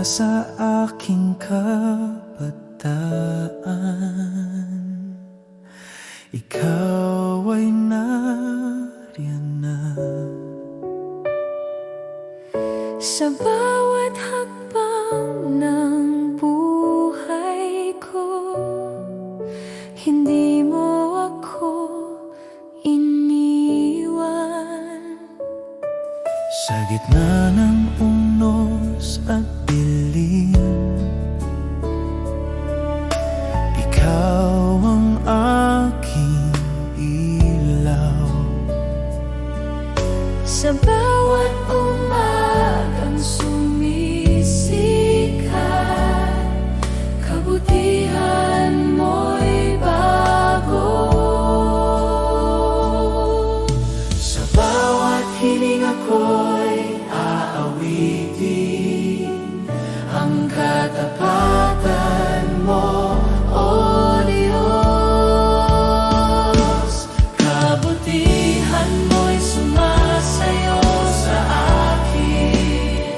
sa aking kabataan. Ikaw ay nariyan na. Sa bawat hakbang ng buhay ko, hindi mo ako iniwan. Sa gitna ng unos at dilim, ikaw ang aking ilaw. Sa bawat umagang sumisikat, kabutihan mo'y bago. Sa bawat hininga ko'y aawitin ang katapatan mo, O Diyos. Kabutihan mo'y sumasayo sa akin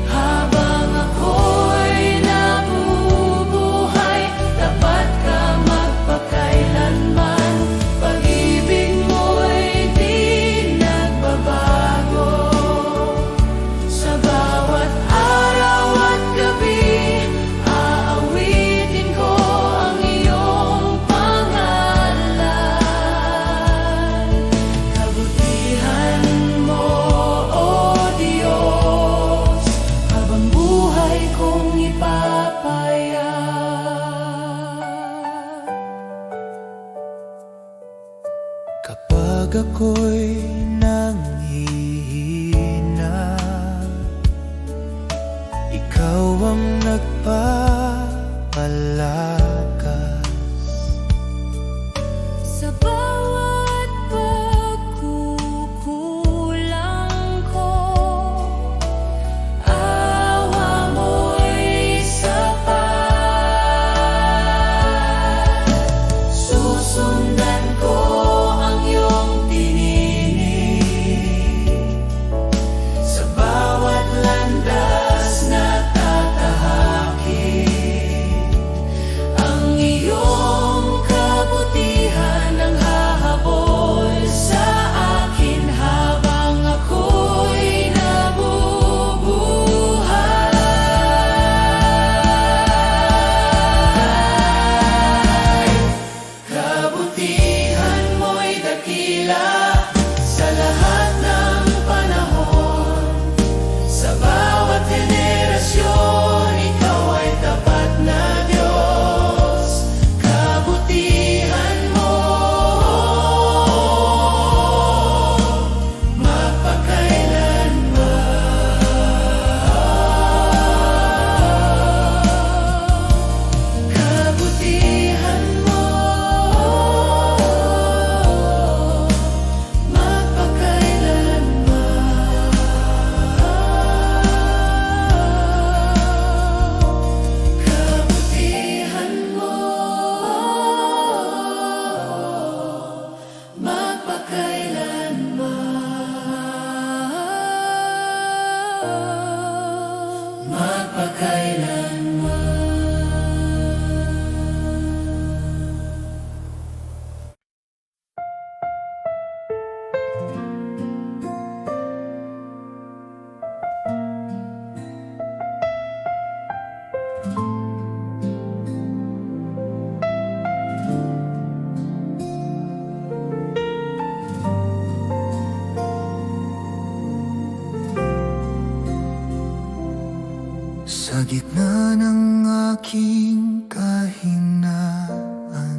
habang ako'y nabubuhay. Tapat ka magpakailanman, pag-ibig mo'y di nagbabago. Sa bawat araw at gabi, aawitin ko ang iyong pangalan. Kabutihan mo, O Diyos, habang buhay kong ipapahayag. Kapag ako'y nanghihina, ikaw ang nagpapalakas. Sa bawat pagkukulang ko, awa mo'y sapat. Susundan ko ang iyong tininig sa bawat landas na tatahakin. Ang iyong kabutihan ang hahabol sa akin habang ako'y nabubuhay. Kabutihan mo'y dakila sa lahat ng panahon. Sa bawat henerasyon, ikaw ay tapat na Diyos. Kabutihan mo magpakailanman. Kabutihan mo Kabutihan mo sa gitna ng aking kahinaan,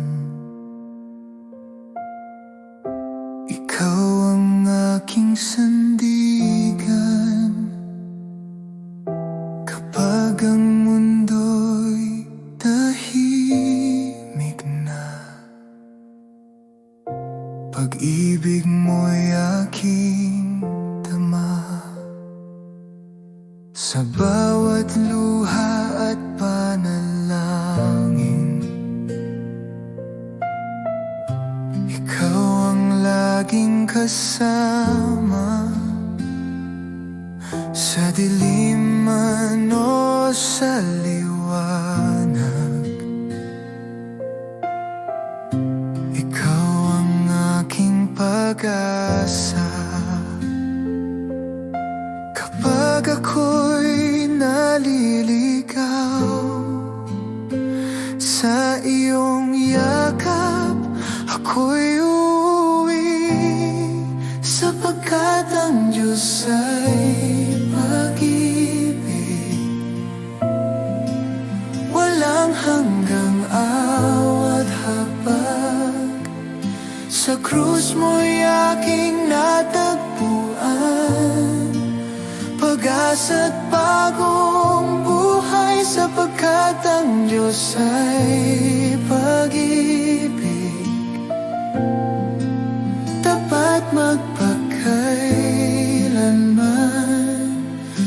ikaw ang aking sandigan. Kapag ang mundo'y tahimik na, pag-ibig mo'y aking dama. Sa bawat luha at panalangin, ikaw ang laging kasama. Sa dilim man o sa liwanag. Ikaw ang aking pag-asa. Kapag ako'y naliligaw sa iyong yakap, ako'y uuwi, sapagkat ang Diyos ay pag-ibig. Walang hanggang awat habag, sa krus mo'y aking natagpuan pag-asa't bagong buhay, sapagkat ang Diyos ay pag-ibig. Tapat magpakailanman,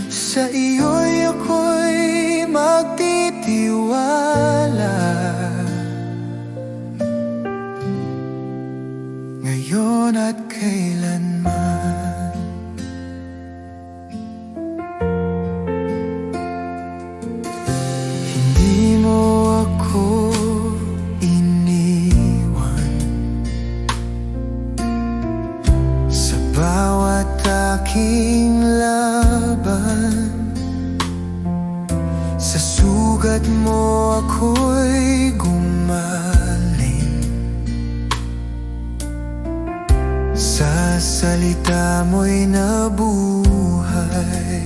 sa iyo'y ako'y magtitiwala, ngayon at kailanman. Hindi mo ako iniwan sa bawat aking laban. Sa sugat mo ako'y gumaling, sa salita mo'y nabuhay.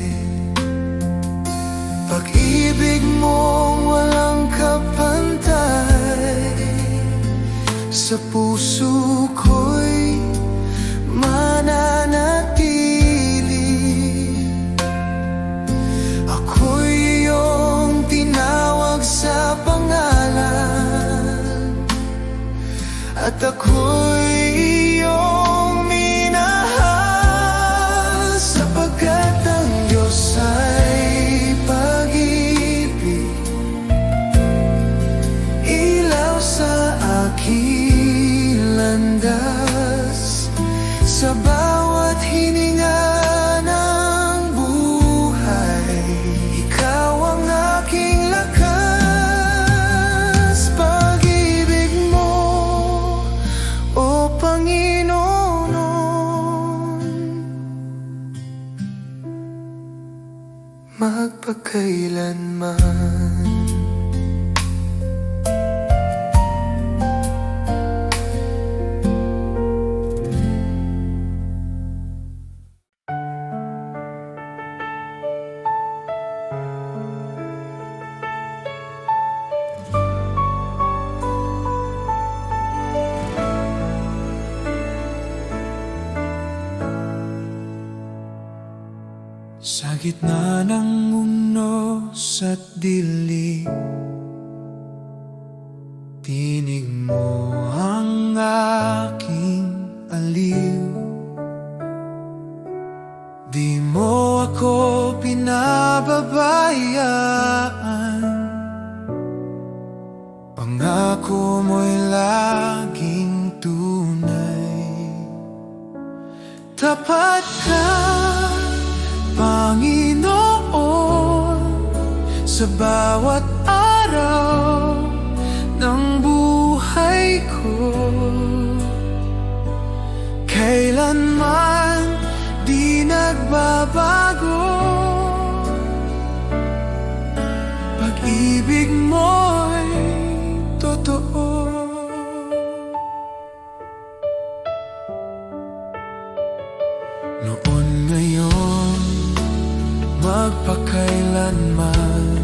Pag-ibig mong walang kapantay, sa puso ko'y mananatili. Ako'y iyong tinawag sa pangalan, at ako'y iyong minahal, sapagkat ang Diyos ay pag-ibig. Ilaw sa aking landas, sa bawat hininga ng buhay. Ikaw ang aking lakas, pag-ibig mo, o Panginoon, magpakailanman. Sa gitna ng unos at dilim, tinig mo ang aking aliw. Di mo ako pinababayaan, pangako mo'y laging tunay. Tapat ka, Panginoon, sa bawat araw ng buhay ko. Kailanman di nagbabago, pag-ibig mo'y totoo. Noon, ngayon, magpakailanman,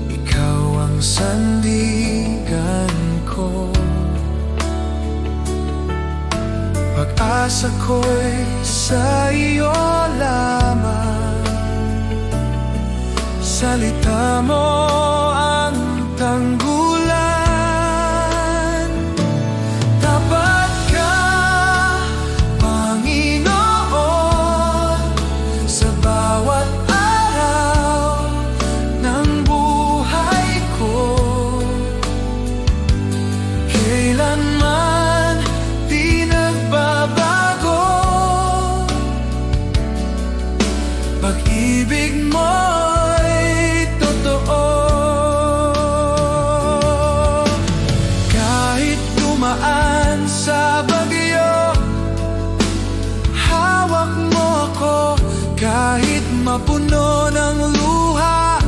ikaw ang sandigan ko. Pag-asa ko'y sa iyo lamang, salita mo ang tanggulan. Tapat ka, Panginoon, sa bawat araw ng buhay ko. Kailanman di nagbabago, mapuno ng luha,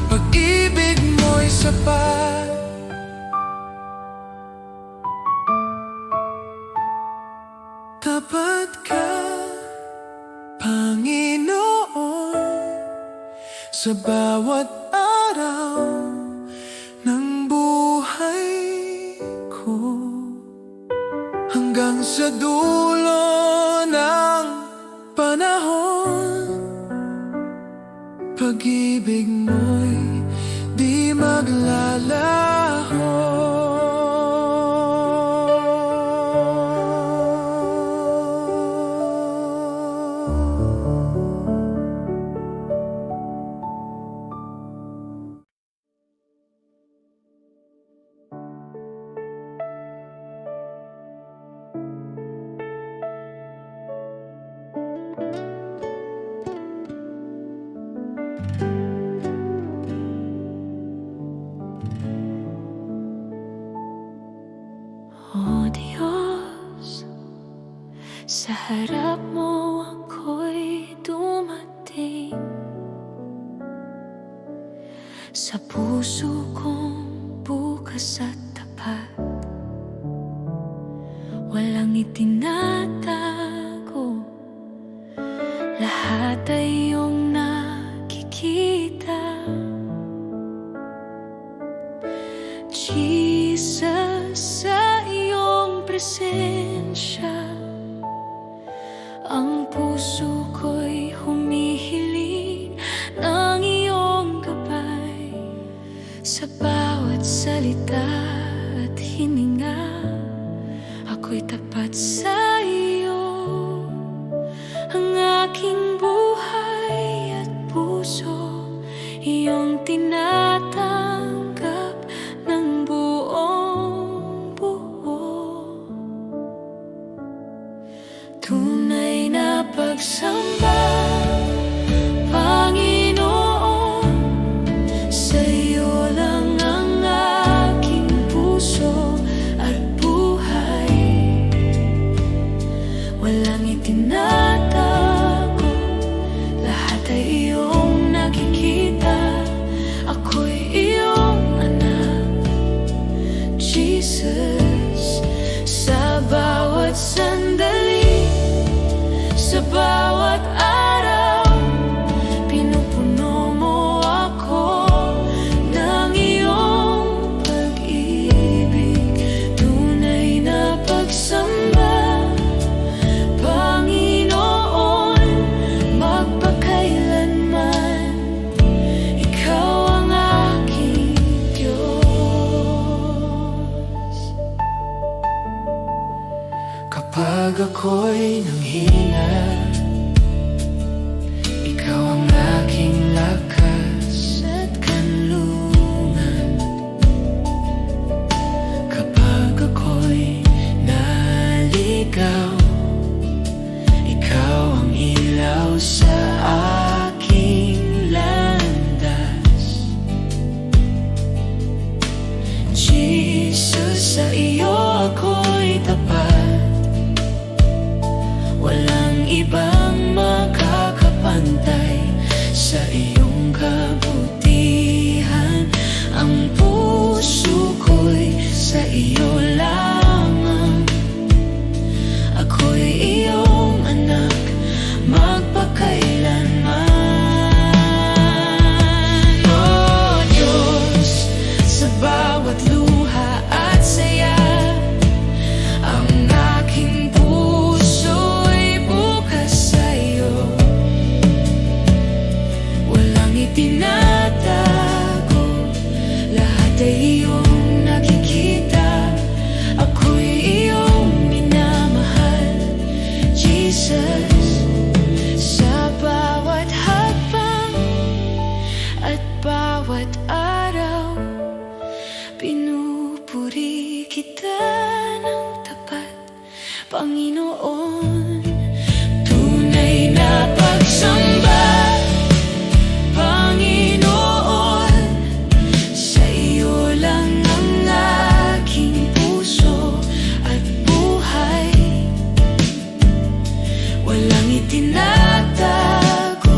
pag-ibig mo'y sapat. Tapat ka, Panginoon, sa bawat araw ng buhay ko, hanggang sa dulo ng panahon. Pag-ibig mo'y di maglalaho. O Diyos, sa harap mo ako'y dumating. Sa puso kong bukas at tapat, walang itinatago, lahat ay iyong nakikita. Jesus, sa iyong presensya, ang puso ko'y humihiling ng iyong gabay. Sa bawat salita at hininga, ako'y tapat sa iyo. Ang aking buhay at puso, iyong tinatanggap ng buong buo. Tunay na pagsamba, Panginoon, sa iyo lang ang aking puso at buhay. Walang itinatago, lahat ay iyong nakikita. Ako'y iyong anak, Jesus. Sa bawat sandali, sa bawat araw, pinupuno mo ako ng iyong pag-ibig. Tunay na pagsamba, Panginoon, magpakailanman, ikaw ang aking Diyos. Kapag ako'y nanghina, ikaw ang aking lakas at kanlungan. Kapag ako'y naligaw, ikaw ang ilaw sa aking landas. Jesus, sa iyo ako'y tapat. Walang ibang makakapantay sa iyong kabutihan. Ang puso ko'y sa iyo lamang. Ako'y iyong anak, magpakailanman. O Diyos, sa bawat luha at saya, ang aking puso'y bukas sa iyo. Walang itinatago, lahat ay iyong nakikita. Ako'y iyong minamahal, Jesus. Sa bawat hakbang at bawat araw, pinupuri kita ng tapat, Panginoon. Tunay na pagsamba, Panginoon, sa iyo lang ang aking puso at buhay. Walang itinatago,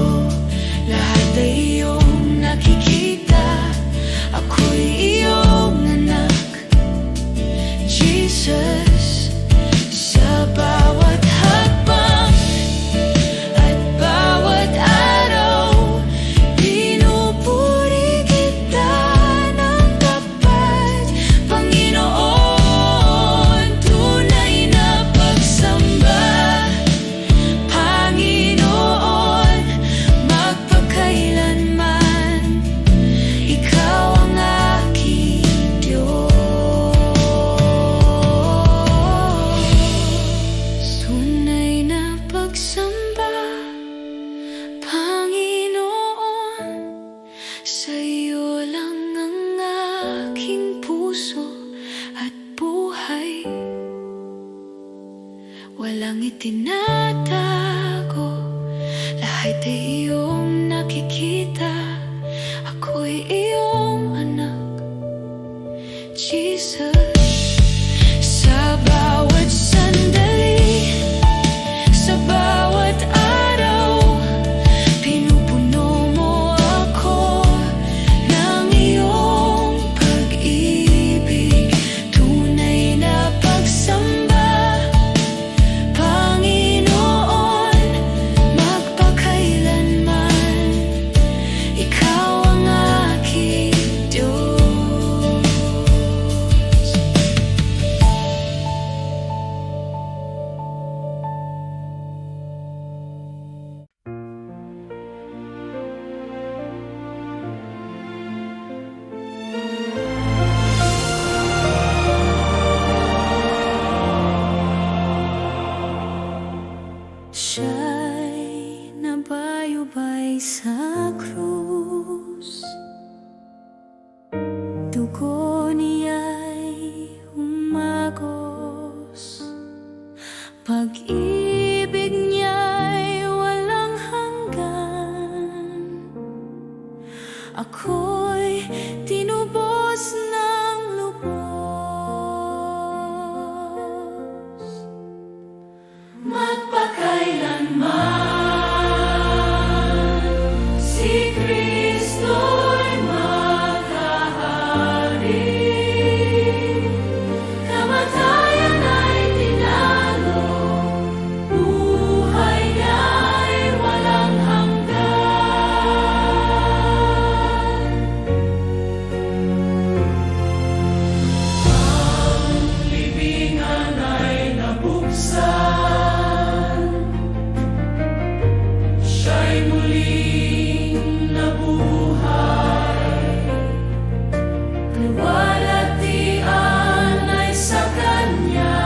siya'y nabayubay sa krus. Dugo niya'y umagos, pag-ibig niya'y walang hanggan. Ako'y tinubos ng lubos, magpakailanman si Kristo'y maghahari. Kamatayan ay tinalo, buhay niya'y walang hanggan. Ang libingan ay nabuksan, siya'y muling nabuhay. Luwalhatian ay sa Kanya,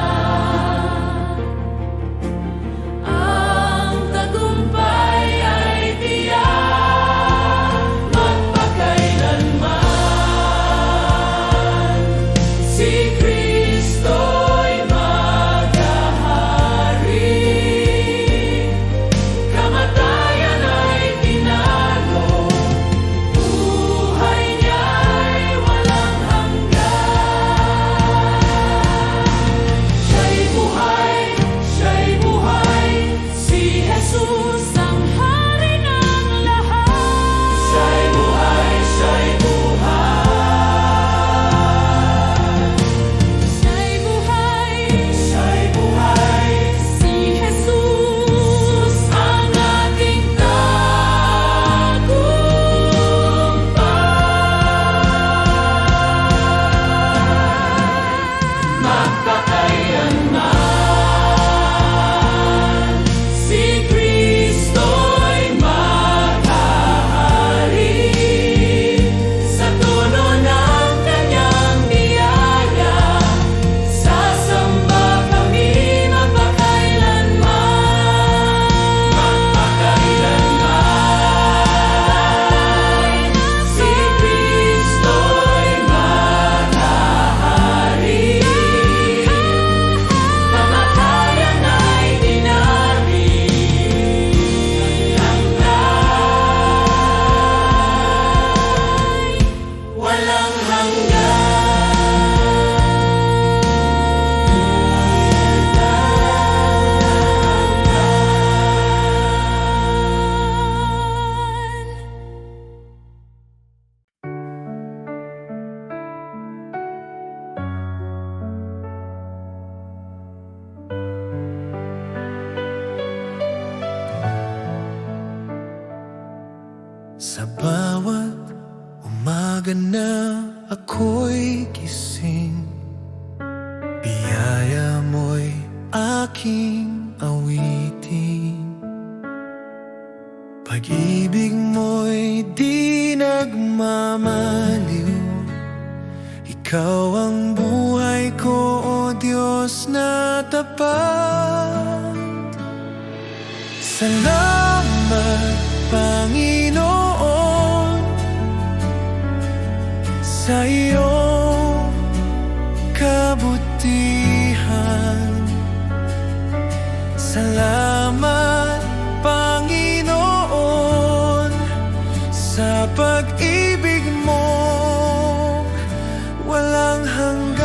ang tagumpay ay tiyak. Magpakailanman si Kristo'y maghahari. Kamatayan ay tinalo, buhay niya'y walang hanggan. Siya'y buhay, si Jesus ang hari ng lahat. Siya'y buhay, siya'y buhay, si Jesus ang ating tagumpay. Magpakailanman si Kristo'y maghahari. Sa tono ng Kanyang biyaya, sasamba kami magpakailanman. Magpakailanman si Kristo'y maghahari. Kamatayan ay dinari, walang hanggan. Sa bawat umaga na ako'y gising, biyaya mo'y aking awitin. Pag-ibig mo'y di nagmamaliw, ikaw ang buhay ko, o Diyos na tapat. Salamat, Panginoon, sa iyong kabutihan. Salamat, Panginoon, sa pag-ibig mo walang hanggan.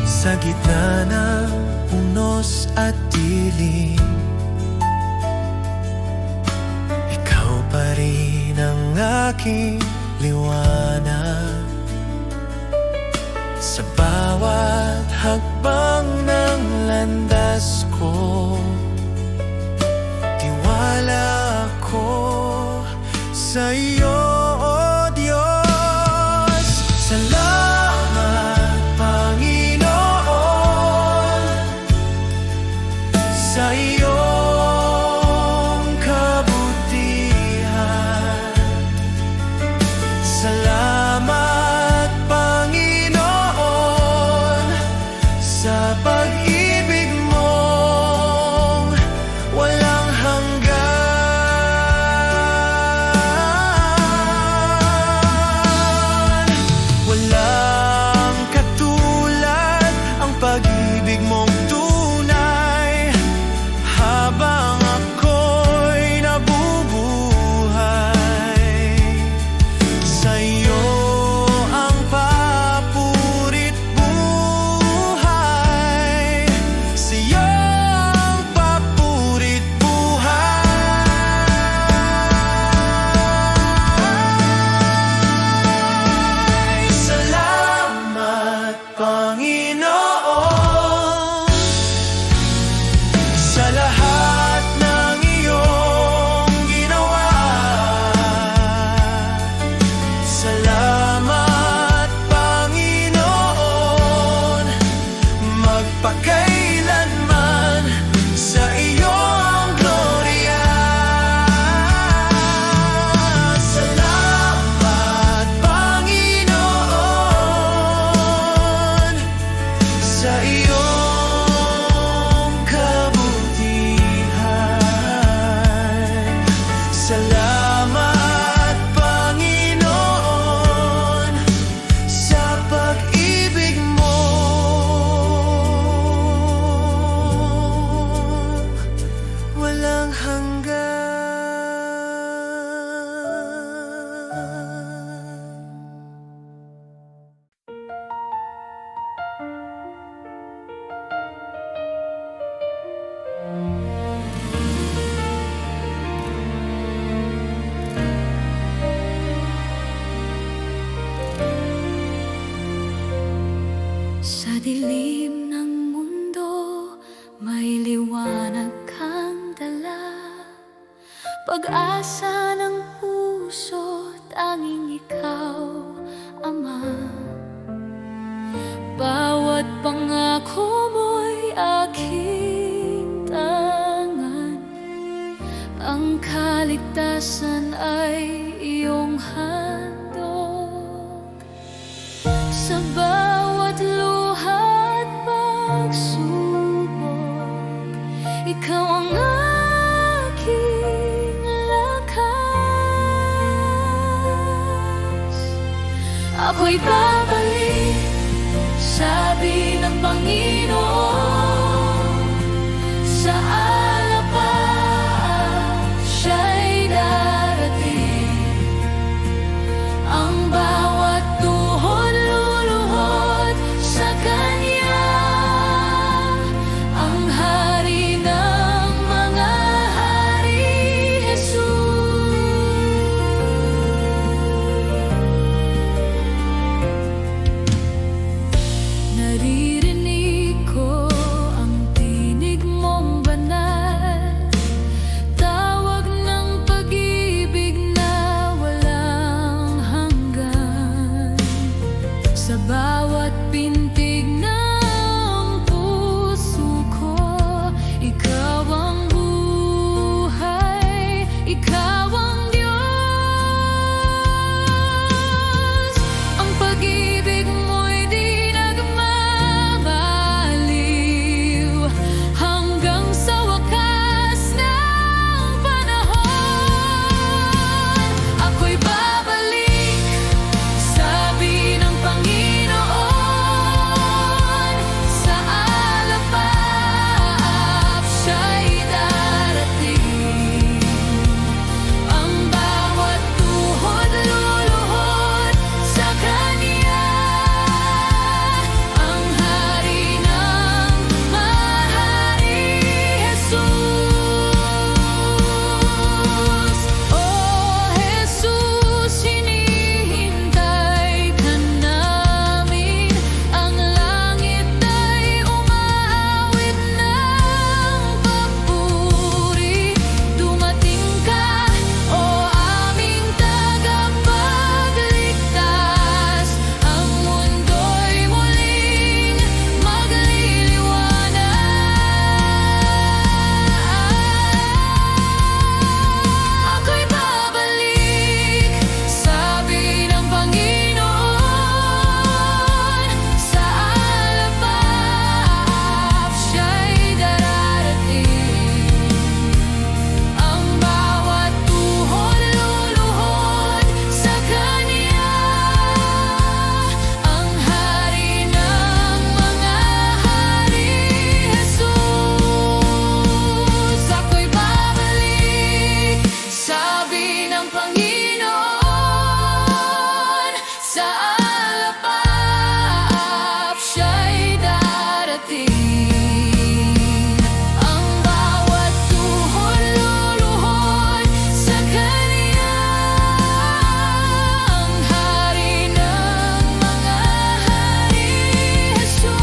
Sa gitna ng unos at dilim, ikaw pa rin ang aking liwanag. Sa bawat hakbang ng landas ko, tiwala ako sa iyo, o Diyos. Salamat, Panginoon, sa iyong kabutihan. Salamat, Panginoon, dilim ng mundo, may liwanag kang dala. Pag-asa ng puso, tanging ikaw, Ama. Bawat pangako mo'y aking tangan, ang kaligtasan ay iyong handog. Sa bawat luha at pagsubok, ikaw ang aking lakas. Ako'y babalik, sabi ng Panginoon, sa alapaan siya'y darating. Ang bawat tuhod luluhod sa Kanya, ang Hari ng mga hari, Jesus. Naririnig ko ang tinig mong banal, tawag ng pag-ibig na walang hanggan. Sa bawat pintig ng puso ko, ikaw ang buhay, ikaw ang Diyos. Ang pag-ibig mo'y di nagmamaliw, hanggang sa wakas ng panahon. Ako'y babalik, sabi ng Panginoon, sa alapap siya'y darating. Ang bawat tuhod luluhod sa Kanya, ang Hari ng mahari, Jesus. Oh Jesus, hinihintay ka namin, ang langit ay umaawit ng papuri. Dumating ka, o aming tagapagligtas, ang mundo'y muling magliliwanag. Ako'y babalik, sabi ng Panginoon, sa alapap siya'y dararating. Ang bawat tuhod luluhod sa Kanya, ang Hari ng mga hari, Jesus. Ako'y babalik, sabi ng Panginoon, sa alapap siya'y darating. Ang bawat tuhod luluhod sa Kanya, ang Hari ng mga hari, Jesus.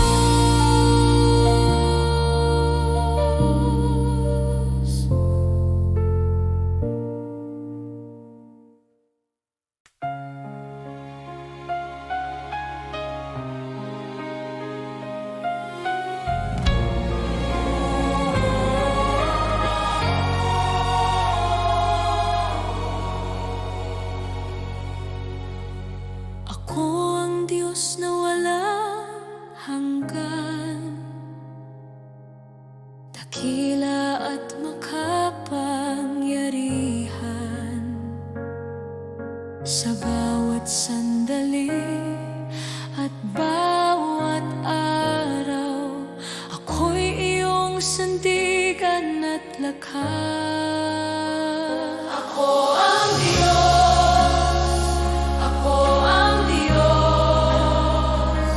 Ako ang Diyos na walang hanggan, dakila at makapangyarihan. Sa bawat sandali at bawat araw, ako'y iyong sandigan at lakas. Ako ang Diyos, ako ang Diyos,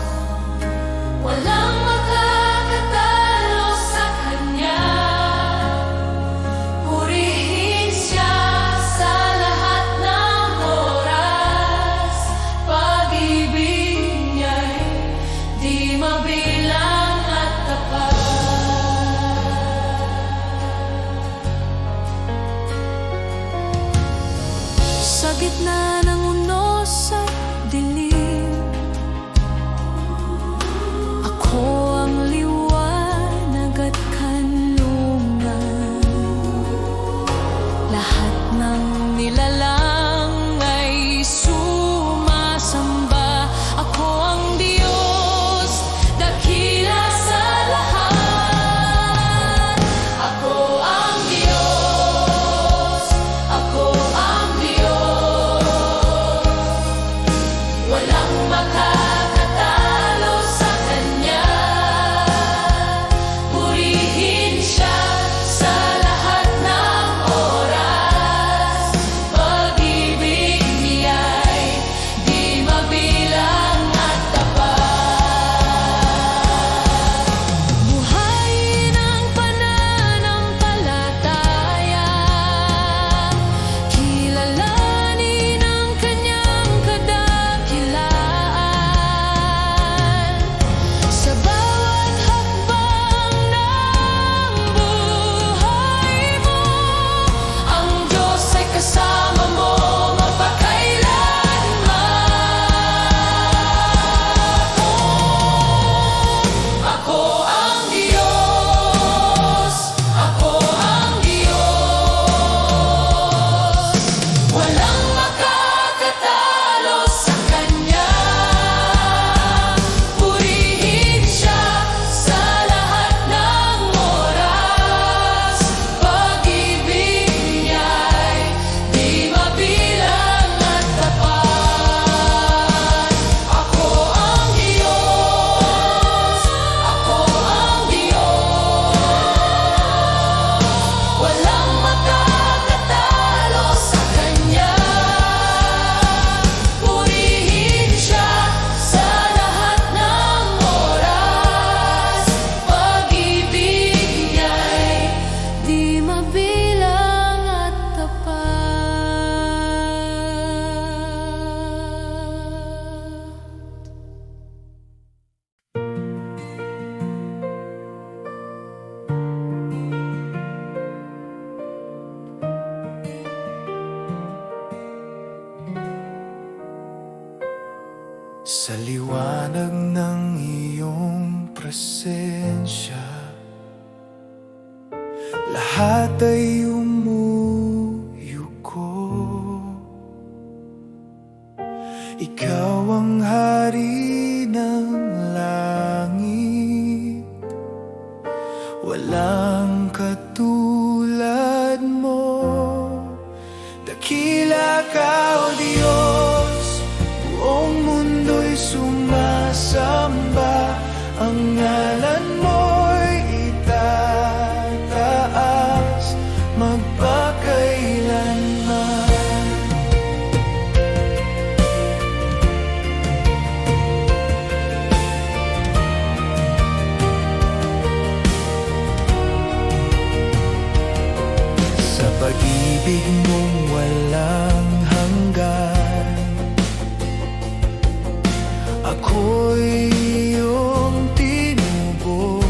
walang makakatalo sa Kanya. Purihin Siya sa lahat ng oras, pag-ibig Niya'y di mabili. Sa liwanag ng iyong presensya, lahat ay umuyuko. Ikaw ang hari ng langit, walang katulad mo. Dakila ka, O Diyos, buong mundo'y sumasamba. Ang ngalan mo'y itataas magpakailanman. Sa pag-ibig mong walang hanggan, ako'y iyong tinubos.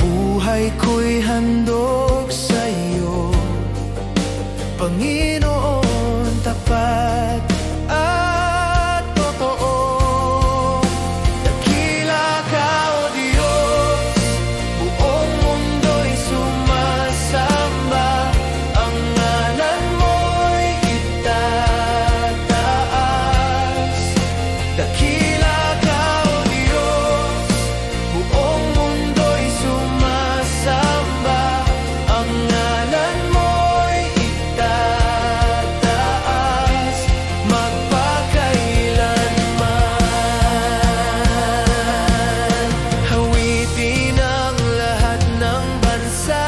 Buhay ko'y handog sa'yo, Panginoon, tapat at totoo. Dakila ka, O Diyos, buong mundo'y sumasamba. Ang ngalan mo'y itataas. Dakila ka, O Diyos, buong mundo'y sumasamba. Ang ngalan mo'y itataas magpakailanman. Hawitin ang lahat ng bansa,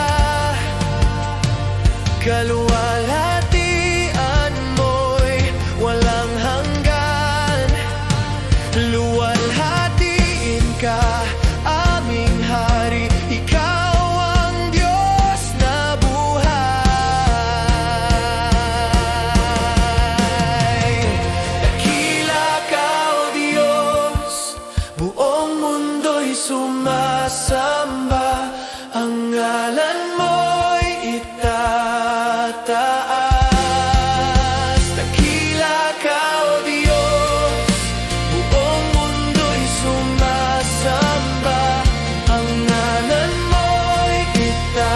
kaluwalhatian mo'y walang hanggan. Luwalhatiin ka, aming hari, ikaw ang Diyos na buhay. Dakila ka, O Diyos, buong mundo'y sumasamba. Ang ngalan mo'y itataas. Dakila ka, O Diyos, buong mundo'y sumasamba. Ang ngalan mo'y itataas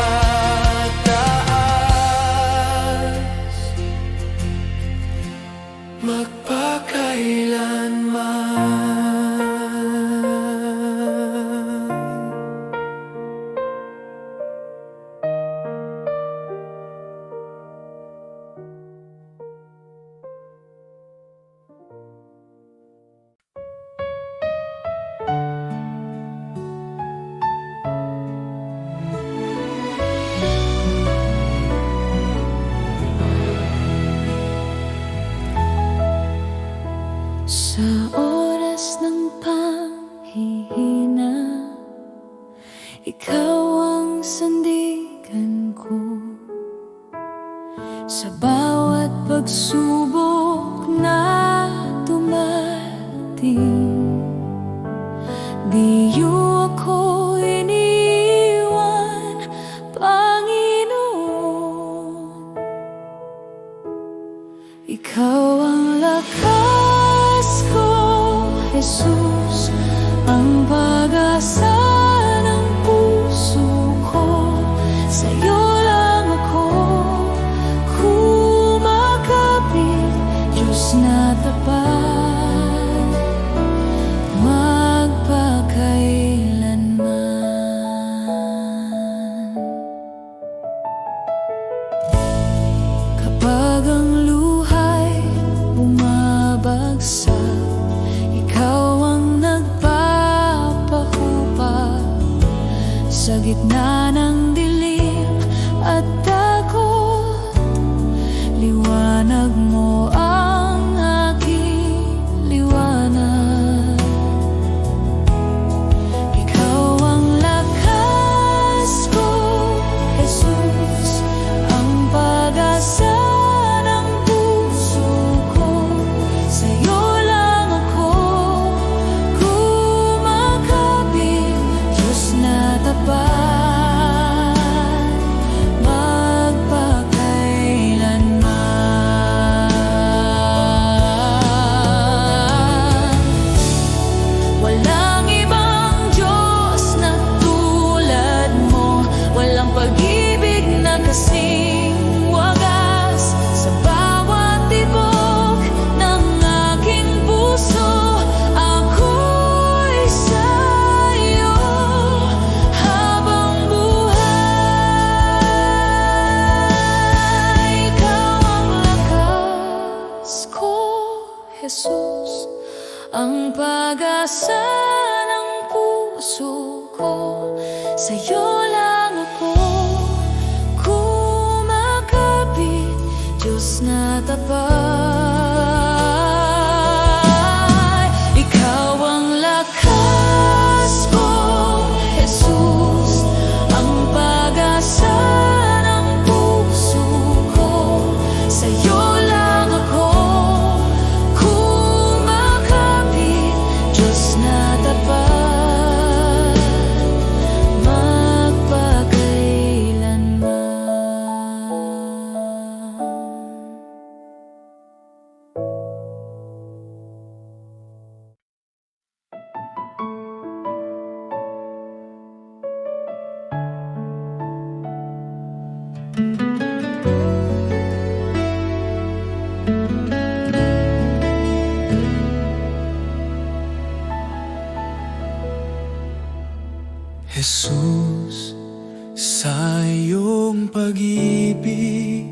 magpakailanman. Sa oras ng panghihina, ikaw ang sandigan ko. Sa bawat pagsubok na dumating, di iyo ako iniwan, Panginoon. Ikaw ang lakas ko, Jesus, ang pag-asa ng puso ko. Sa'yo lang ako kumakapit, Diyos na tapat magpakailanman. Kapag ang luhay bumabagsak, ikaw ang nagpapahubag. puso ko. Sa'yo lang ako kumakapit, Diyos na tapat. Ikaw ang lakas ko, Jesus, ang pag-asa ng puso ko. Sa'yo lang ako kumakapit, Diyos na tapat. Jesus, sa iyong pag-ibig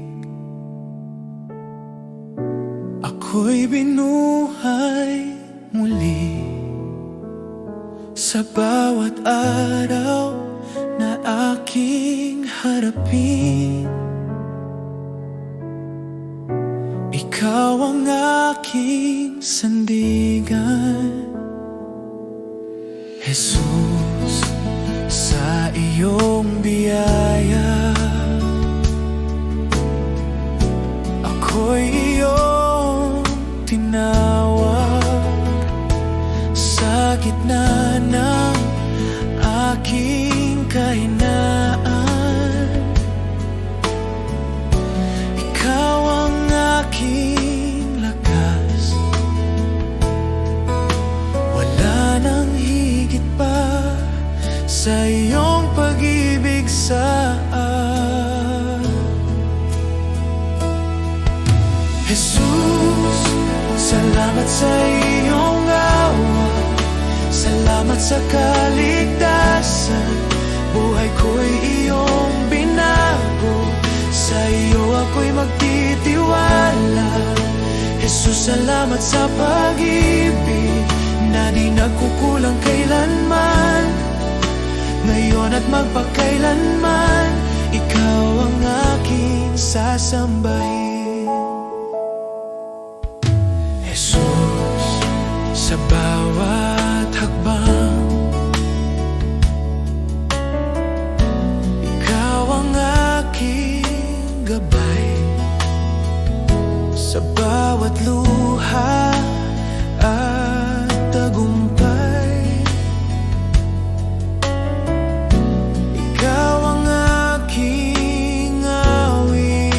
ako'y binuhay muli. Sa bawat araw na aking harapin, ikaw ang aking sandigan. Jesus, sa iyong biyaya ako'y iyong tinawag. Sa gitna ng aking kahinaan, ikaw ang aking lakas. Wala nang higit pa sa iyong pag-ibig sa akin. Jesus, salamat sa iyong awa, salamat sa kaligtasan. Buhay ko'y iyong binago, sa iyo ako'y magtitiwala. Jesus, salamat sa pag-ibig na di nagkukulang kailanman. Ngayon at magpakailanman, ikaw ang aking sasambahin. Jesus, sa bawat hakbang, ikaw ang aking gabay. Sa bawat luha at tagumpay, ikaw ang aking awit.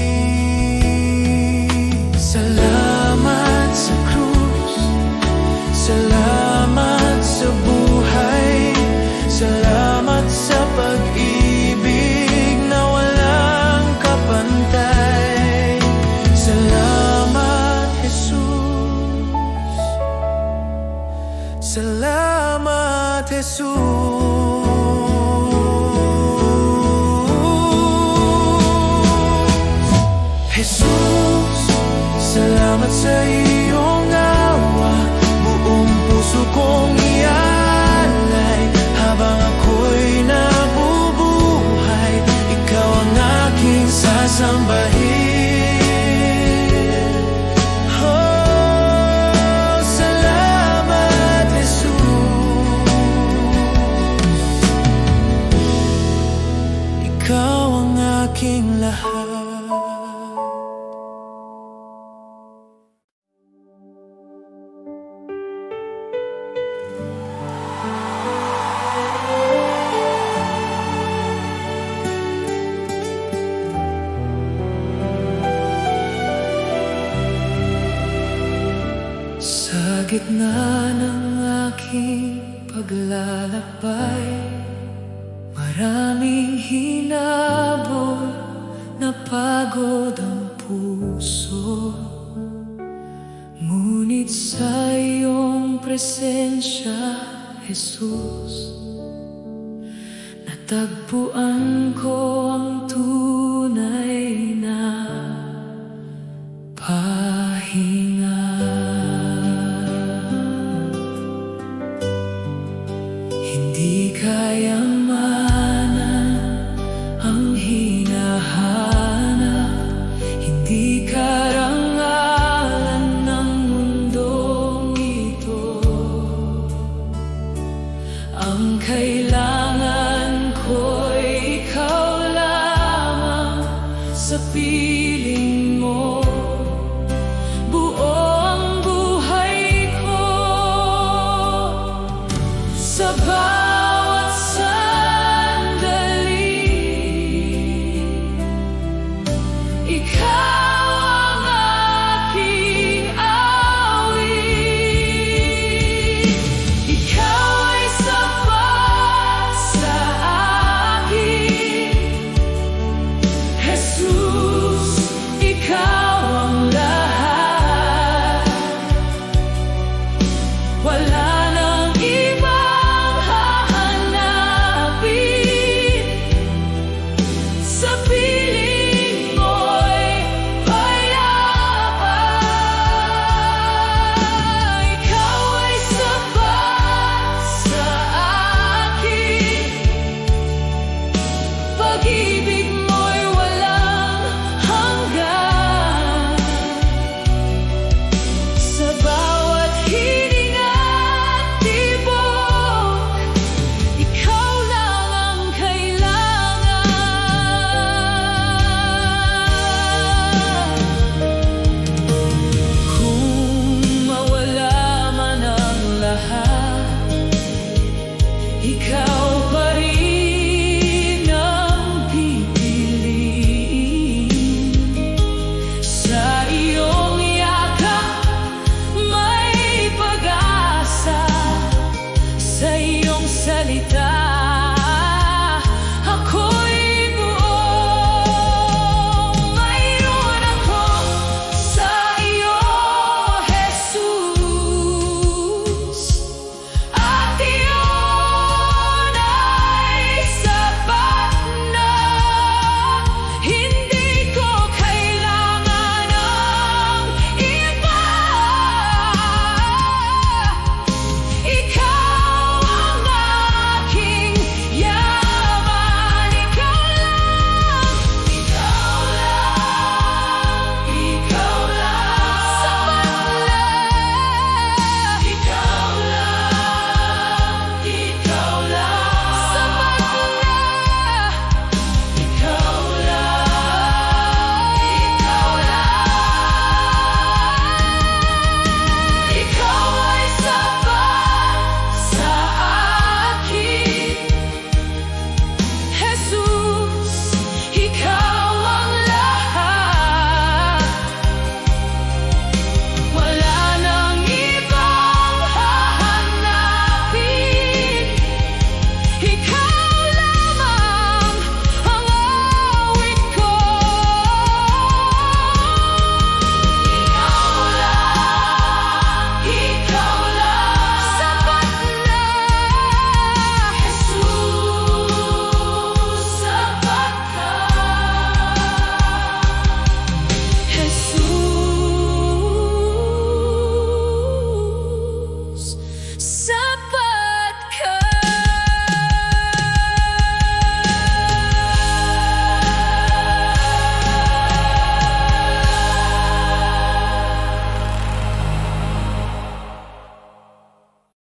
Salamat sa krus, salamat sa buhay, salamat sa pag-ibig na walang kapantay. Salamat, Jesus. Salamat, Jesus. Jesus, salamat sa iyong awa. Buong puso kong ialay habang ako'y nabubuhay. Ikaw ang aking sasambahin. Oh, salamat, Jesus. Ikaw ang aking lahat. Sa gitna ng aking paglalakbay, maraming hinabol, napagod ang puso. Ngunit sa iyong presensya, Jesus, natagpuan ko ang tunay na pahinga. Hindi Di kayamanan ang hinahanap, hindi karangalan ng mundong ito. Ang kailangan ko'y ikaw lamang sa piling mo. Buo ang buhay ko sa bawat sandali. Ikaw ang aking awit. Ikaw ay sapat sa akin. Jesus, ikaw ang lahat. Wala nang ibang hahanapin. Sa piling mo'y payapa. Ikaw ay sapat sa akin. Pag-ibig mo'y walang hanggan. Sa bawat hininga at tibok, ikaw lang ang kailangan. Kung mawala man ang lahat, ikaw pa rin ang pipiliin. Sa iyong yakap may pag-asa, sa iyong salita